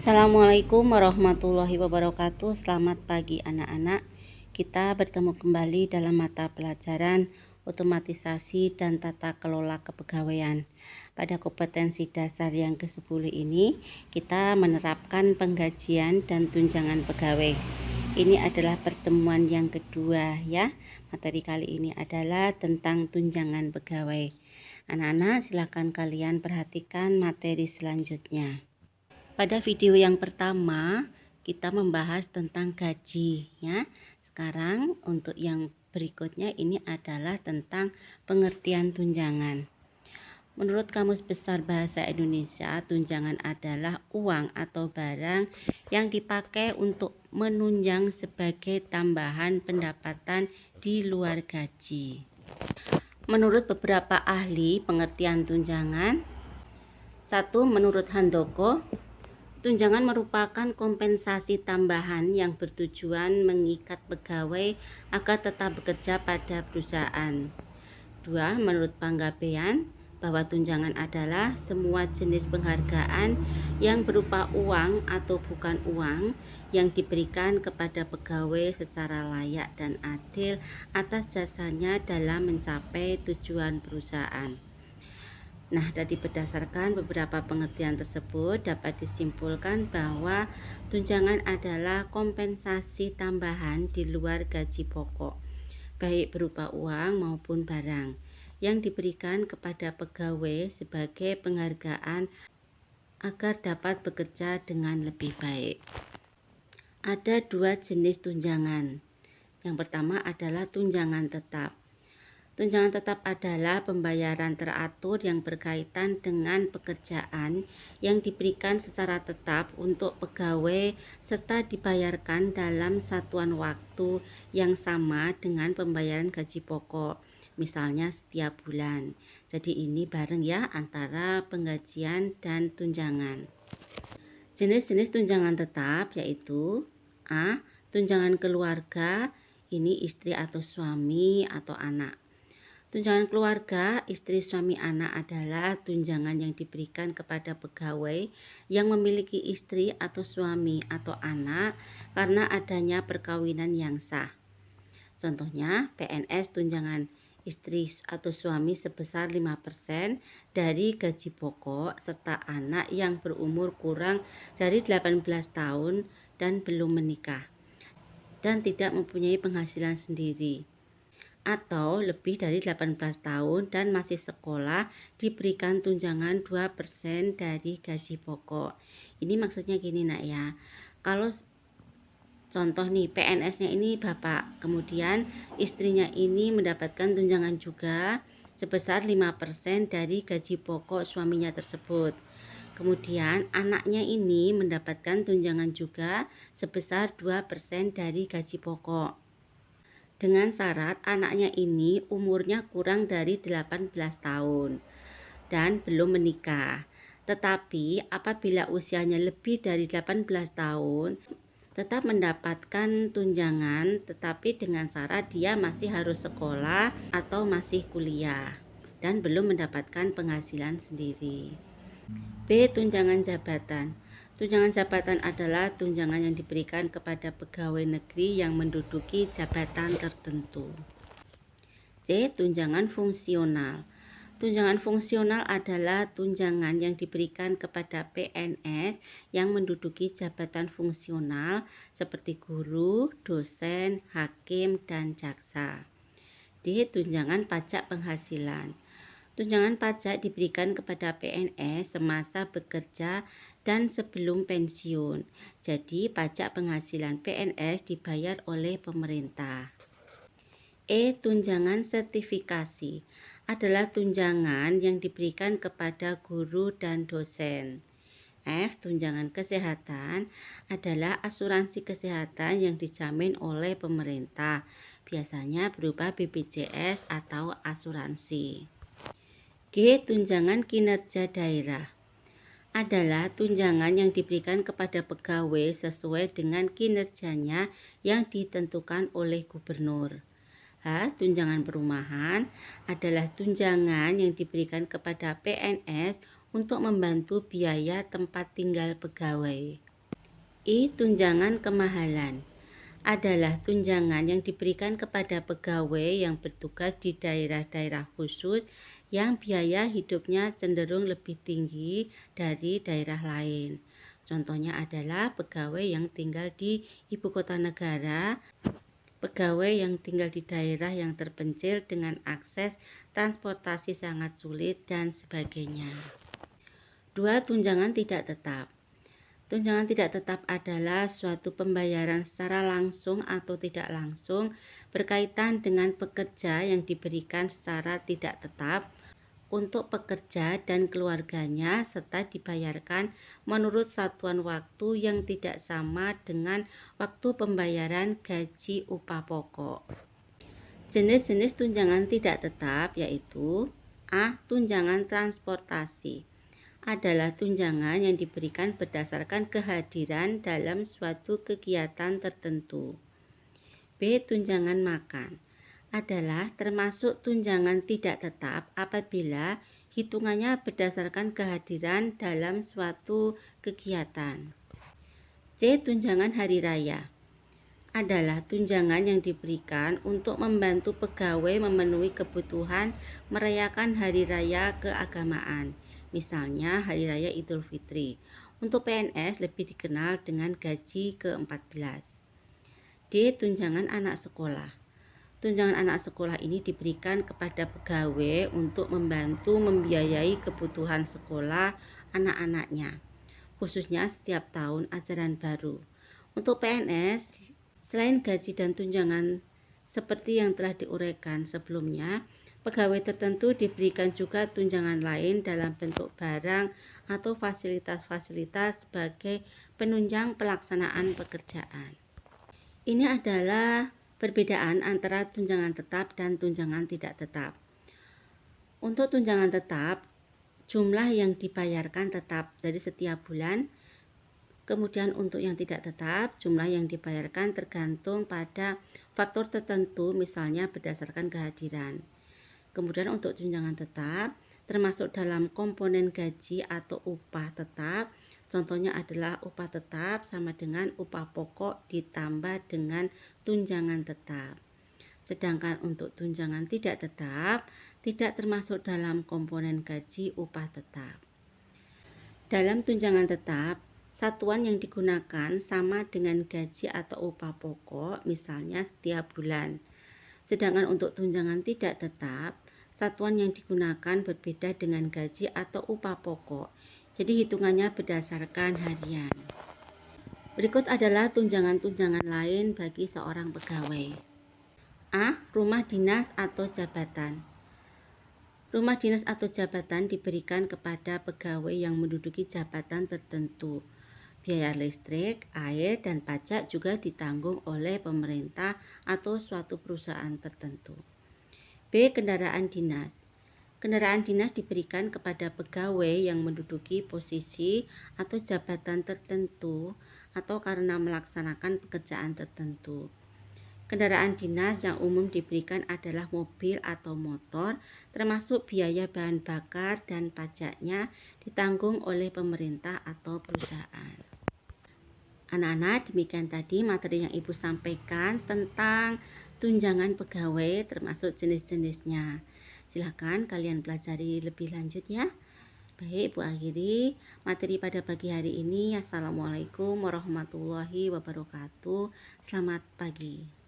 Assalamualaikum warahmatullahi wabarakatuh. Selamat pagi anak-anak. Kita bertemu kembali dalam mata pelajaran otomatisasi dan tata kelola kepegawaian. Pada kompetensi dasar yang ke-10 ini, kita menerapkan penggajian dan tunjangan pegawai. Ini adalah pertemuan yang kedua ya. Materi kali ini adalah tentang tunjangan pegawai. Anak-anak, silakan kalian perhatikan materi selanjutnya. Pada video yang pertama kita membahas tentang gaji ya. Sekarang untuk yang berikutnya ini adalah tentang pengertian tunjangan. Menurut Kamus Besar Bahasa Indonesia, tunjangan adalah uang atau barang yang dipakai untuk menunjang sebagai tambahan pendapatan di luar gaji. Menurut beberapa ahli pengertian tunjangan, menurut Handoko, tunjangan merupakan kompensasi tambahan yang bertujuan mengikat pegawai agar tetap bekerja pada perusahaan. 2. Menurut Panggabean, bahwa tunjangan adalah semua jenis penghargaan yang berupa uang atau bukan uang yang diberikan kepada pegawai secara layak dan adil atas jasanya dalam mencapai tujuan perusahaan. Nah, dari berdasarkan beberapa pengertian tersebut dapat disimpulkan bahwa tunjangan adalah kompensasi tambahan di luar gaji pokok, baik berupa uang maupun barang, yang diberikan kepada pegawai sebagai penghargaan agar dapat bekerja dengan lebih baik. Ada dua jenis tunjangan. Yang pertama adalah tunjangan tetap. Tunjangan tetap adalah pembayaran teratur yang berkaitan dengan pekerjaan yang diberikan secara tetap untuk pegawai serta dibayarkan dalam satuan waktu yang sama dengan pembayaran gaji pokok, misalnya setiap bulan. Jadi ini bareng ya antara penggajian dan tunjangan. Jenis-jenis tunjangan tetap yaitu A. Tunjangan keluarga, ini istri atau suami atau anak. Tunjangan keluarga, istri, suami, anak adalah tunjangan yang diberikan kepada pegawai yang memiliki istri atau suami atau anak karena adanya perkawinan yang sah. Contohnya, PNS tunjangan istri atau suami sebesar 5% dari gaji pokok serta anak yang berumur kurang dari 18 tahun dan belum menikah dan tidak mempunyai penghasilan sendiri, atau lebih dari 18 tahun dan masih sekolah diberikan tunjangan 2% dari gaji pokok. Ini maksudnya gini nak ya, kalau contoh nih PNS-nya ini bapak, kemudian istrinya ini mendapatkan tunjangan juga sebesar 5% dari gaji pokok suaminya tersebut. Kemudian anaknya ini mendapatkan tunjangan juga sebesar 2% dari gaji pokok. Dengan syarat anaknya ini umurnya kurang dari 18 tahun dan belum menikah. Tetapi apabila usianya lebih dari 18 tahun, tetap mendapatkan tunjangan, tetapi dengan syarat dia masih harus sekolah atau masih kuliah dan belum mendapatkan penghasilan sendiri. B. Tunjangan jabatan. Tunjangan jabatan adalah tunjangan yang diberikan kepada pegawai negeri yang menduduki jabatan tertentu. C. Tunjangan fungsional. Tunjangan fungsional adalah tunjangan yang diberikan kepada PNS yang menduduki jabatan fungsional seperti guru, dosen, hakim, dan jaksa. D. Tunjangan pajak penghasilan. Tunjangan pajak diberikan kepada PNS semasa bekerja dan sebelum pensiun. Jadi pajak penghasilan PNS dibayar oleh pemerintah. E. Tunjangan sertifikasi adalah tunjangan yang diberikan kepada guru dan dosen. F. Tunjangan kesehatan adalah asuransi kesehatan yang dijamin oleh pemerintah, biasanya berupa BPJS atau asuransi. G. Tunjangan kinerja daerah adalah tunjangan yang diberikan kepada pegawai sesuai dengan kinerjanya yang ditentukan oleh gubernur. H. Tunjangan perumahan adalah tunjangan yang diberikan kepada PNS untuk membantu biaya tempat tinggal pegawai. Tunjangan kemahalan adalah tunjangan yang diberikan kepada pegawai yang bertugas di daerah-daerah khusus yang biaya hidupnya cenderung lebih tinggi dari daerah lain. Contohnya adalah pegawai yang tinggal di ibu kota negara, pegawai yang tinggal di daerah yang terpencil dengan akses transportasi sangat sulit, dan sebagainya. 2. Tunjangan tidak tetap. Tunjangan tidak tetap adalah suatu pembayaran secara langsung atau tidak langsung berkaitan dengan pekerja yang diberikan secara tidak tetap untuk pekerja dan keluarganya, serta dibayarkan menurut satuan waktu yang tidak sama dengan waktu pembayaran gaji upah pokok. Jenis-jenis tunjangan tidak tetap yaitu: A. Tunjangan transportasi adalah tunjangan yang diberikan berdasarkan kehadiran dalam suatu kegiatan tertentu. B. Tunjangan makan adalah termasuk tunjangan tidak tetap apabila hitungannya berdasarkan kehadiran dalam suatu kegiatan. C. Tunjangan hari raya adalah tunjangan yang diberikan untuk membantu pegawai memenuhi kebutuhan merayakan hari raya keagamaan, misalnya Hari Raya Idul Fitri. Untuk PNS lebih dikenal dengan gaji ke-14. D. Tunjangan anak sekolah. Tunjangan anak sekolah ini diberikan kepada pegawai untuk membantu membiayai kebutuhan sekolah anak-anaknya, khususnya setiap tahun ajaran baru. Untuk PNS, selain gaji dan tunjangan seperti yang telah diuraikan sebelumnya, pegawai tertentu diberikan juga tunjangan lain dalam bentuk barang atau fasilitas-fasilitas sebagai penunjang pelaksanaan pekerjaan. Ini adalah perbedaan antara tunjangan tetap dan tunjangan tidak tetap. Untuk tunjangan tetap, jumlah yang dibayarkan tetap dari setiap bulan. Kemudian untuk yang tidak tetap, jumlah yang dibayarkan tergantung pada faktor tertentu, misalnya berdasarkan kehadiran. Kemudian untuk tunjangan tetap termasuk dalam komponen gaji atau upah tetap. Contohnya adalah upah tetap sama dengan upah pokok ditambah dengan tunjangan tetap. Sedangkan untuk tunjangan tidak tetap tidak termasuk dalam komponen gaji upah tetap. Dalam tunjangan tetap, satuan yang digunakan sama dengan gaji atau upah pokok, misalnya setiap bulan. Sedangkan untuk tunjangan tidak tetap, satuan yang digunakan berbeda dengan gaji atau upah pokok. Jadi hitungannya berdasarkan harian. Berikut adalah tunjangan-tunjangan lain bagi seorang pegawai. A. Rumah dinas atau jabatan. Rumah dinas atau jabatan diberikan kepada pegawai yang menduduki jabatan tertentu. Biaya listrik, air, dan pajak juga ditanggung oleh pemerintah atau suatu perusahaan tertentu. B. Kendaraan dinas. Kendaraan dinas diberikan kepada pegawai yang menduduki posisi atau jabatan tertentu atau karena melaksanakan pekerjaan tertentu. Kendaraan dinas yang umum diberikan adalah mobil atau motor, termasuk biaya bahan bakar dan pajaknya ditanggung oleh pemerintah atau perusahaan. Anak-anak, demikian tadi materi yang Ibu sampaikan tentang tunjangan pegawai termasuk jenis-jenisnya. Silakan kalian pelajari lebih lanjut ya. Baik, Ibu akhiri materi pada pagi hari ini. Assalamualaikum warahmatullahi wabarakatuh. Selamat pagi.